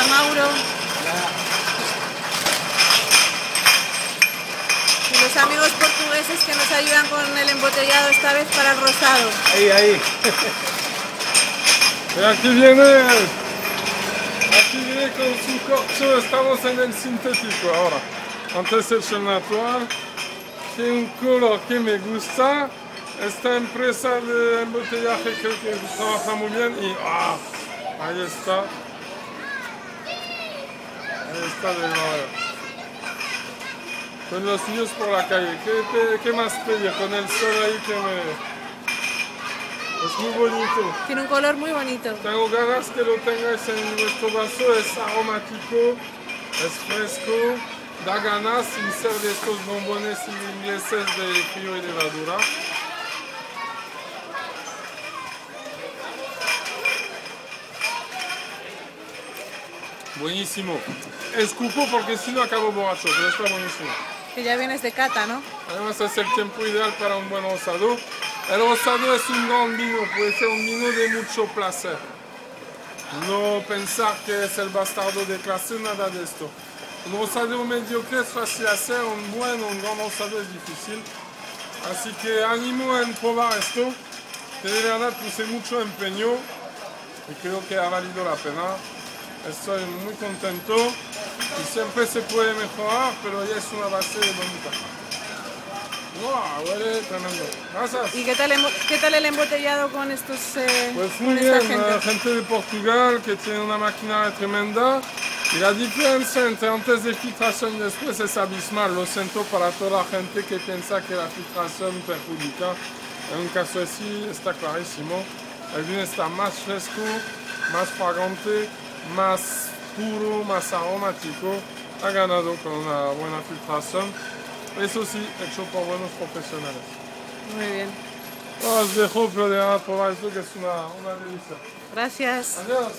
Mauro. Y los amigos portugueses que nos ayudan con el embotellado esta vez para el rosado. Ahí. Y aquí viene con su corcho, estamos en el sintético ahora. Antes el natural, que es un color que me gusta. Esta empresa de embotellaje creo que trabaja muy bien y ahí está. Ahí está de nuevo. Con los niños por la calle. ¿Qué más pedir? Con el sol ahí que me... Es muy bonito. Tiene un color muy bonito. Tengo ganas que lo tengáis en vuestro vaso. Es aromático, es fresco, da ganas sin ser de estos bombones ingleses de frío y de levadura. Buenísimo. Escupo porque si no acabo borracho, pero está buenísimo. Que ya vienes de cata, ¿no? Además es el tiempo ideal para un buen rosado. El rosado es un gran vino, puede ser un vino de mucho placer. No pensar que es el bastardo de clase, nada de esto. Un rosado mediocre es fácil hacer, un gran rosado es difícil. Así que animo en probar esto, que de verdad puse mucho empeño y creo que ha valido la pena. Estoy muy contento y siempre se puede mejorar, pero ya es una base bonita. ¡Wow! Huele tremendo. Gracias. ¿Y qué tal el embotellado con estos Pues muy con esta bien, gente de Portugal que tiene una maquinaria tremenda. Y la diferencia entre antes de filtración y después es abismal. Lo siento para toda la gente que piensa que la filtración perjudica. En un caso así está clarísimo. El vino está más fresco, más fragante, más puro, más aromático. Ha ganado con una buena filtración. Eso sí, hecho por buenos profesionales. Muy bien. Os dejo probar esto que es una delicia. Gracias. Adiós.